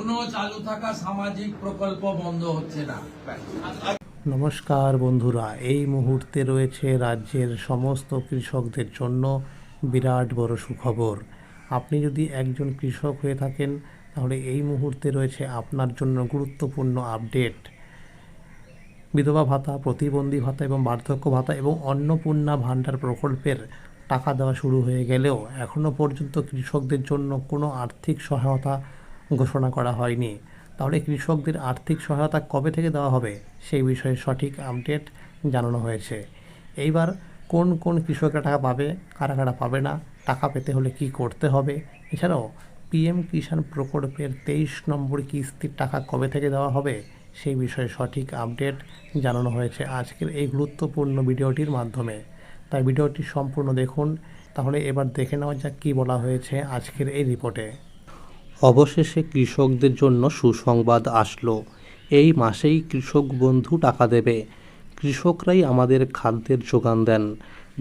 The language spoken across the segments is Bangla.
কোনো চালু থাকা সামাজিক প্রকল্প বন্ধ হচ্ছে না। নমস্কার বন্ধুরা, এই মুহূর্তে রয়েছে রাজ্যের সমস্ত কৃষকদের জন্য বিরাট বড় সুখবর। আপনি যদি একজন কৃষক হয়ে থাকেন তাহলে এই মুহূর্তে রয়েছে আপনার জন্য গুরুত্বপূর্ণ আপডেট। বিধবা ভাতা, প্রতিবন্ধী ভাতা এবং বার্ধক্য ভাতা এবং অন্নপূর্ণা ভাণ্ডার প্রকল্পের টাকা দেওয়া শুরু হয়ে গেলেও এখনও পর্যন্ত কৃষকদের জন্য কোনো আর্থিক সহায়তা ঘোষণা করা হয়নি। তাহলে কৃষকদের আর্থিক সহায়তা কবে থেকে দেওয়া হবে সেই বিষয়ে সঠিক আপডেট জানানো হয়েছে। এইবার কোন কোন কৃষকরা টাকা পাবে, কারা কারা পাবে না, টাকা পেতে হলে কি করতে হবে, এছাড়াও পিএম কিষাণ প্রকল্পের 23 নম্বর কিস্তির টাকা কবে থেকে দেওয়া হবে সেই বিষয়ে সঠিক আপডেট জানানো হয়েছে আজকের এই গুরুত্বপূর্ণ ভিডিওটির মাধ্যমে। তাই ভিডিওটি সম্পূর্ণ দেখুন। তাহলে এবার দেখে নেওয়া যাক কী বলা হয়েছে আজকের এই রিপোর্টে। অবশেষে কৃষকদের জন্য সুসংবাদ আসলো। এই মাসেই কৃষক বন্ধু টাকা দেবে। কৃষকরাই আমাদের খাদ্যের যোগান দেন,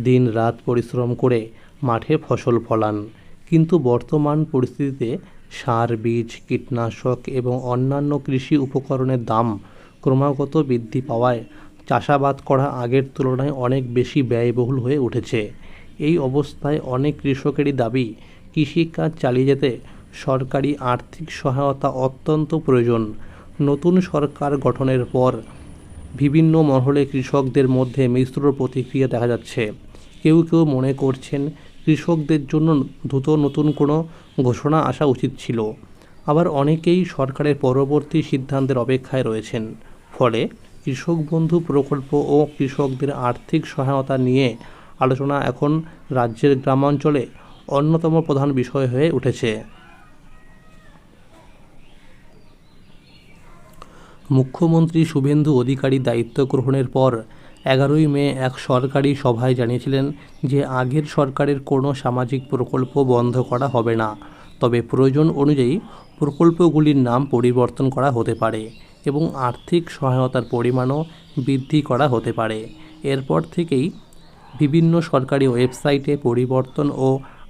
দিন রাত পরিশ্রম করে মাঠে ফসল ফলান। কিন্তু বর্তমান পরিস্থিতিতে সার, বীজ, কীটনাশক এবং অন্যান্য কৃষি উপকরণের দাম ক্রমাগত বৃদ্ধি পাওয়ায় চাষাবাদ করা আগের তুলনায় অনেক বেশি ব্যয়বহুল হয়ে উঠেছে। এই অবস্থায় অনেক কৃষকেরই দাবি, কৃষিকাজ চালিয়ে যেতে সরকারি আর্থিক সহায়তা অত্যন্ত প্রয়োজন। নতুন সরকার গঠনের পর বিভিন্ন মহলে কৃষকদের মধ্যে মিশ্র প্রতিক্রিয়া দেখা যাচ্ছে। কেউ কেউ মনে করছেন কৃষকদের জন্য দ্রুত নতুন কোনো ঘোষণা আসা উচিত ছিল। আবার অনেকেই সরকারের পরবর্তী সিদ্ধান্তের অপেক্ষায় রয়েছেন। ফলে কৃষক বন্ধু প্রকল্প ও কৃষকদের আর্থিক সহায়তা নিয়ে আলোচনা এখন রাজ্যের গ্রামাঞ্চলে অন্যতম প্রধান বিষয় হয়ে উঠেছে। মুখ্যমন্ত্রী শুভেন্দু অধিকারী দায়িত্ব গ্রহণের পর 11ই মে এক সরকারি সভায় জানিয়েছিলেন যে আগের সরকারের কোনো সামাজিক প্রকল্প বন্ধ করা হবে না, তবে প্রয়োজন অনুযায়ী প্রকল্পগুলির নাম পরিবর্তন করা হতে পারে এবং আর্থিক সহায়তার পরিমাণও বৃদ্ধি করা হতে পারে। এরপর থেকেই বিভিন্ন সরকারি ওয়েবসাইটে পরিবর্তন ও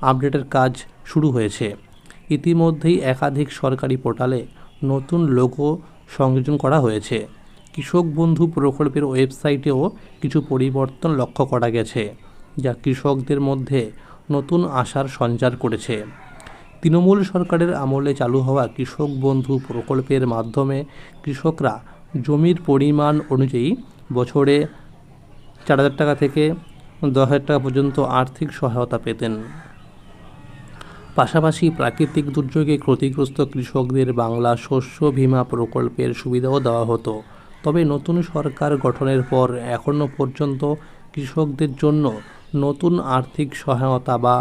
আপডেটের কাজ শুরু হয়েছে। ইতিমধ্যেই একাধিক সরকারি পোর্টালে নতুন লোগো সংযোজন করা হয়েছে। কৃষক বন্ধু প্রকল্পের ওয়েবসাইটেও কিছু পরিবর্তন লক্ষ্য করা গেছে, যা কৃষকদের মধ্যে নতুন আশার সঞ্চার করেছে। তৃণমূল সরকারের আমলে চালু হওয়া কৃষক বন্ধু প্রকল্পের মাধ্যমে কৃষকরা জমির পরিমাণ অনুযায়ী বছরে 4,000 টাকা থেকে 10,000 টাকা পর্যন্ত আর্থিক সহায়তা পেতেন। পাশাপাশি প্রাকৃতিক দুর্যোগে ক্ষতিগ্রস্ত কৃষকদের বাংলা শস্য বীমা প্রকল্পের সুবিধাও দেওয়া হতো। তবে নতুন সরকার গঠনের পর এখনও পর্যন্ত কৃষকদের জন্য নতুন আর্থিক সহায়তা বা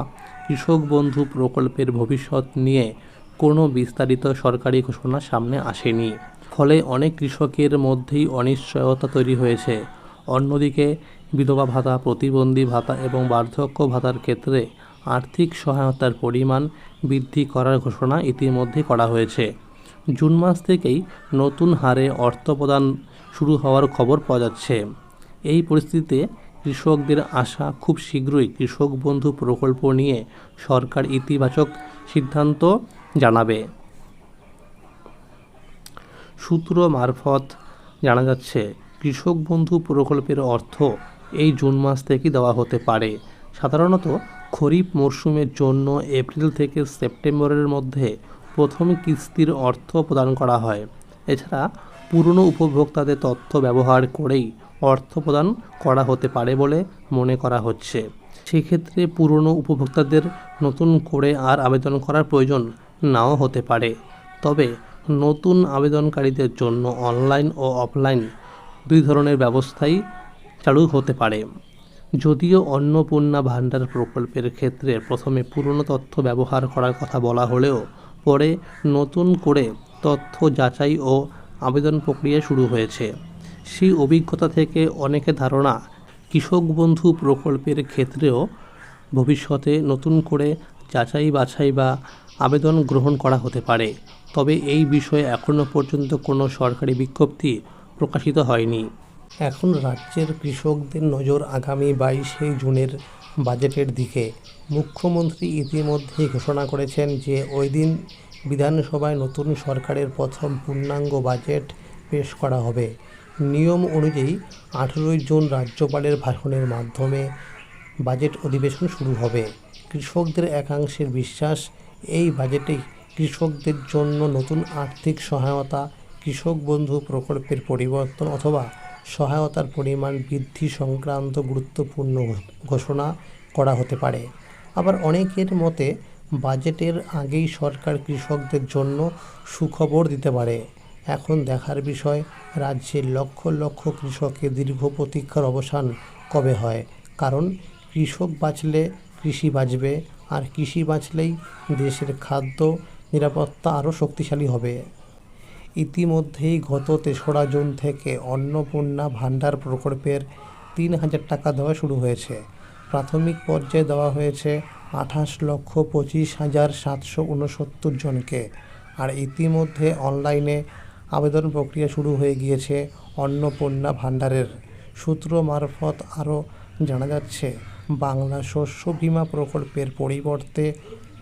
কৃষক বন্ধু প্রকল্পের ভবিষ্যৎ নিয়ে কোনো বিস্তারিত সরকারি ঘোষণা সামনে আসেনি। ফলে অনেক কৃষকের মধ্যেই অনিশ্চয়তা তৈরি হয়েছে। অন্যদিকে বিধবা ভাতা, প্রতিবন্ধী ভাতা এবং বার্ধক্য ভাতার ক্ষেত্রে আর্থিক সহায়তার পরিমাণ বৃদ্ধি করার ঘোষণা ইতিমধ্যে করা হয়েছে। জুন মাস থেকেই নতুন হারে অর্থ প্রদান শুরু হওয়ার খবর পাওয়া যাচ্ছে। এই পরিস্থিতিতে কৃষকদের আশা, খুব শীঘ্রই কৃষক বন্ধু প্রকল্প নিয়ে সরকার ইতিবাচক সিদ্ধান্ত জানাবে। সূত্র মারফত জানা যাচ্ছে, কৃষক বন্ধু প্রকল্পের অর্থ এই জুন মাস থেকেই দেওয়া হতে পারে। সাধারণত খরিফ মরশুমের জন্য এপ্রিল থেকে সেপ্টেম্বরের মধ্যে প্রথম কিস্তির অর্থ প্রদান করা হয়। এছাড়া পুরনো উপভোক্তাদের তথ্য ব্যবহার করেই অর্থ প্রদান করা হতে পারে বলে মনে করা হচ্ছে। সেক্ষেত্রে পুরনো উপভোক্তাদের নতুন করে আর আবেদন করার প্রয়োজন নাও হতে পারে। তবে নতুন আবেদনকারীদের জন্য অনলাইন ও অফলাইন দুই ধরনের ব্যবস্থাই চালু হতে পারে। যদিও অন্নপূর্ণা ভাণ্ডার প্রকল্পের ক্ষেত্রে প্রথমে পুরনো তথ্য ব্যবহার করার কথা বলা হলেও পরে নতুন করে তথ্য যাচাই ও আবেদন প্রক্রিয়া শুরু হয়েছে। সেই অভিজ্ঞতা থেকে অনেকে ধারণা, কৃষক বন্ধু প্রকল্পের ক্ষেত্রেও ভবিষ্যতে নতুন করে যাচাই বাছাই বা আবেদন গ্রহণ করা হতে পারে। তবে এই বিষয়ে এখনও পর্যন্ত কোনো সরকারি বিজ্ঞপ্তি প্রকাশিত হয়নি। এখন রাজ্যের কৃষকদের নজর আগামী 22শে জুনের বাজেটের দিকে। মুখ্যমন্ত্রী ইতিমধ্যেই ঘোষণা করেছেন যে ওই দিন বিধানসভায় নতুন সরকারের প্রথম পূর্ণাঙ্গ বাজেট পেশ করা হবে। নিয়ম অনুযায়ী 18 জুন রাজ্যপালের ভাষণের মাধ্যমে বাজেট অধিবেশন শুরু হবে। কৃষকদের একাংশের বিশ্বাস, এই বাজেটে কৃষকদের জন্য নতুন আর্থিক সহায়তা, কৃষক বন্ধু প্রকল্পের পরিবর্তন অথবা সহায়তার পরিমাণ বৃদ্ধি সংক্রান্ত গুরুত্বপূর্ণ ঘোষণা করা হতে পারে। আবার অনেকের মতে বাজেটের আগেই সরকার কৃষকদের জন্য সুখবর দিতে পারে। এখন দেখার বিষয়, রাজ্যের লক্ষ লক্ষ কৃষকের দীর্ঘ প্রতীক্ষার অবসান কবে হয়। কারণ কৃষক বাঁচলে কৃষি বাঁচবে, আর কৃষি বাঁচলেই দেশের খাদ্য নিরাপত্তা আরও শক্তিশালী হবে। ইতিমধ্যেই গত 3রা জুন থেকে অন্নপূর্ণা ভাণ্ডার প্রকল্পের 3,000 টাকা দেওয়া শুরু হয়েছে। প্রাথমিক পর্যায়ে দেওয়া হয়েছে 28,25,769 জনকে। আর ইতিমধ্যে অনলাইনে আবেদন প্রক্রিয়া শুরু হয়ে গিয়েছে অন্নপূর্ণা ভাণ্ডারের। সূত্র মারফত আরও জানা যাচ্ছে, বাংলা শস্য বীমা প্রকল্পের পরিবর্তে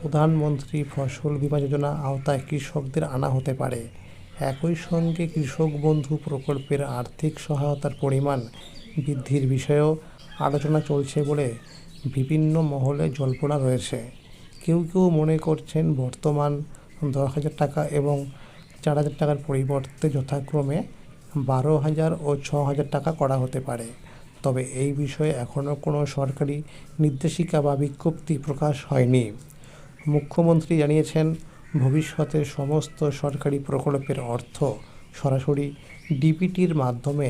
প্রধানমন্ত্রী ফসল বীমা যোজনা আওতায় কৃষকদের আনা হতে পারে। একই সঙ্গে কৃষক বন্ধু প্রকল্পের আর্থিক সহায়তার পরিমাণ বৃদ্ধির বিষয়েও আলোচনা চলছে বলে বিভিন্ন মহলে জল্পনা রয়েছে। কেউ কেউ মনে করছেন বর্তমান 10,000 টাকা এবং 4,000 টাকার পরিবর্তে যথাক্রমে 12,000 ও 6,000 টাকা করা হতে পারে। তবে এই বিষয়ে এখনও কোনো সরকারি নির্দেশিকা বা বিজ্ঞপ্তি প্রকাশ হয়নি। মুখ্যমন্ত্রী জানিয়েছেন, ভবিষ্যতে সমস্ত সরকারি প্রকল্পের অর্থ সরাসরি ডিবিটির মাধ্যমে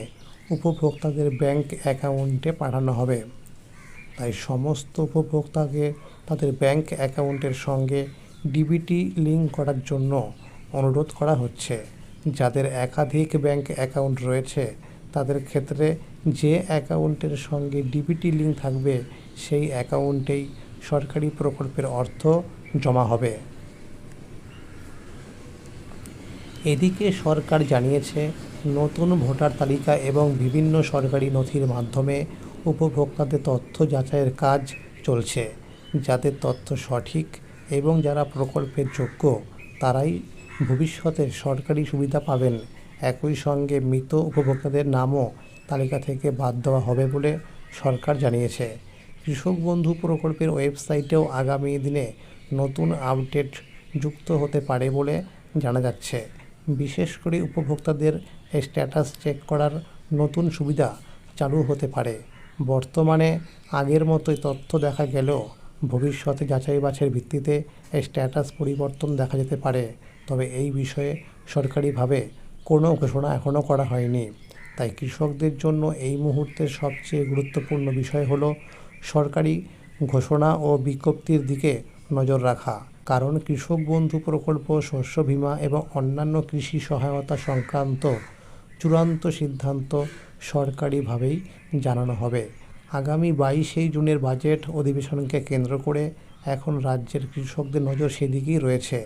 উপভোক্তাদের ব্যাংক অ্যাকাউন্টে পাঠানো হবে। তাই সমস্ত উপভোক্তাকে তাদের ব্যাংক অ্যাকাউন্টের সঙ্গে ডিবিটি লিঙ্ক করার জন্য অনুরোধ করা হচ্ছে। যাদের একাধিক ব্যাংক অ্যাকাউন্ট রয়েছে তাদের ক্ষেত্রে যে অ্যাকাউন্টের সঙ্গে ডিবিটি লিঙ্ক থাকবে সেই অ্যাকাউন্টেই সরকারি প্রকল্পের অর্থ জমা হবে। এদিকে সরকার জানিয়েছে, নতুন ভোটার তালিকা এবং বিভিন্ন সরকারি নথির মাধ্যমে উপভোক্তাদের তথ্য যাচাইয়ের কাজ চলছে। যাদের তথ্য সঠিক এবং যারা প্রকল্পের যোগ্য তারাই ভবিষ্যতে সরকারি সুবিধা পাবেন। একই সঙ্গে মৃত উপভোক্তাদের নামও তালিকা থেকে বাদ দেওয়া হবে বলে সরকার জানিয়েছে। কৃষক বন্ধু প্রকল্পের ওয়েবসাইটেও আগামী দিনে নতুন আপডেট যুক্ত হতে পারে বলে জানা যাচ্ছে। বিশেষ করে উপভোক্তাদের স্ট্যাটাস চেক করার নতুন সুবিধা চালু হতে পারে। বর্তমানে আগের মতোই তথ্য দেখা গেলেও ভবিষ্যতে যাচাই বাছাইয়ের ভিত্তিতে স্ট্যাটাস পরিবর্তন দেখা যেতে পারে। তবে এই বিষয়ে সরকারিভাবে কোনো ঘোষণা এখনও করা হয়নি। তাই কৃষকদের জন্য এই মুহূর্তের সবচেয়ে গুরুত্বপূর্ণ বিষয় হলো সরকারি ঘোষণা ও বিজ্ঞপ্তির দিকে নজর রাখা। কারণ কৃষক বন্ধু প্রকল্প, শস্য বীমা এবং অন্যান্য কৃষি সহায়তা সংক্রান্ত চূড়ান্ত সিদ্ধান্ত সরকারিভাবেই জানানো হবে। আগামী 22 জুনের বাজেট অধিবেশনকে কেন্দ্র করে এখন রাজ্যের কৃষকদের নজর সেদিকেই রয়েছে।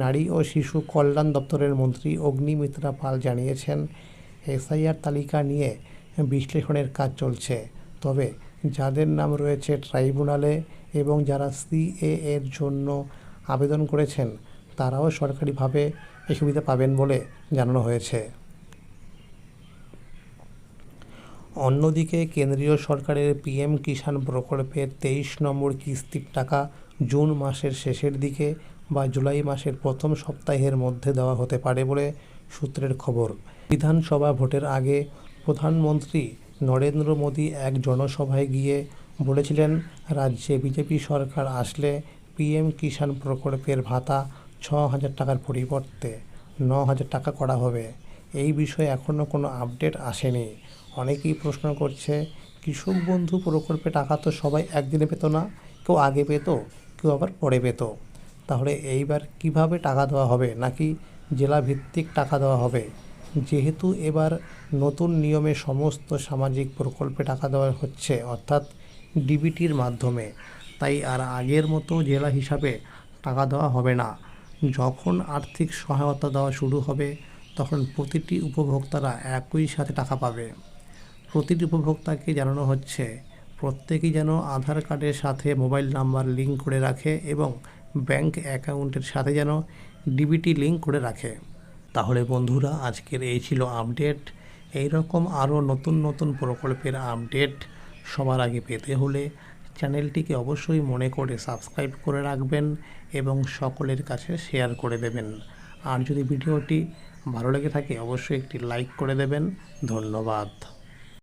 নারী ও শিশু কল্যাণ দপ্তরের মন্ত্রী অগ্নিমিত্রা পাল জানিয়েছেন, এসআইআর তালিকা নিয়ে বিশ্লেষণের কাজ চলছে। তবে যাদের নাম রয়েছে ট্রাইব্যুনালে এবং যারা সিএএর জন্য আবেদন করেছেন তারাও সরকারিভাবে এই সুবিধা পাবেন বলে জানানো হয়েছে। অন্যদিকে কেন্দ্রীয় সরকারের পিএম কিষাণ প্রকল্পের 23 নম্বর কিস্তির টাকা জুন মাসের শেষের দিকে বা জুলাই মাসের প্রথম সপ্তাহের মধ্যে দেওয়া হতে পারে বলে সূত্রের খবর। বিধানসভা ভোটের আগে প্রধানমন্ত্রী নরেন্দ্র মোদী এক জনসভায় গিয়ে বলেছিলেন, রাজ্যে বিজেপি সরকার আসলে পিএম কিষাণ প্রকল্পের ভাতা 6,000 টাকার পরিবর্তে 9,000 টাকা করা হবে। এই বিষয়ে এখনও কোনো আপডেট আসেনি। অনেকেই প্রশ্ন করছে, কৃষক বন্ধু প্রকল্পে টাকা তো সবাই একদিনে পেত না, কেউ আগে পেত, কেউ আবার পরে পেত। তাহলে এইবার কিভাবে টাকা দেওয়া হবে, নাকি জেলাভিত্তিক টাকা দেওয়া হবে? যেহেতু এবার নতুন নিয়মে সমস্ত সামাজিক প্রকল্পে টাকা দেওয়া হচ্ছে, অর্থাৎ ডিবিটির মাধ্যমে, তাই আর আগের মতো জেলা হিসাবে টাকা দেওয়া হবে না। যখন আর্থিক সহায়তা দেওয়া শুরু হবে তখন প্রতিটি উপভোক্তারা একই সাথে টাকা পাবে। প্রতিটি উপভোক্তাকে জানানো হচ্ছে প্রত্যেকেই যেন আধার কার্ডের সাথে মোবাইল নাম্বার লিঙ্ক করে রাখে এবং ব্যাংক অ্যাকাউন্টের সাথে যেন ডিবিটি লিঙ্ক করে রাখে। তাহলে বন্ধুরা, আজকের এই ছিল আপডেট। এই রকম আরও নতুন নতুন প্রকল্পের আপডেট সবার আগে পেতে হলে চ্যানেলটিকে অবশ্যই মনে করে সাবস্ক্রাইব করে রাখবেন এবং সকলের কাছে শেয়ার করে দেবেন। আর যদি ভিডিওটি ভালো লেগে থাকে অবশ্যই একটি লাইক করে দেবেন। ধন্যবাদ।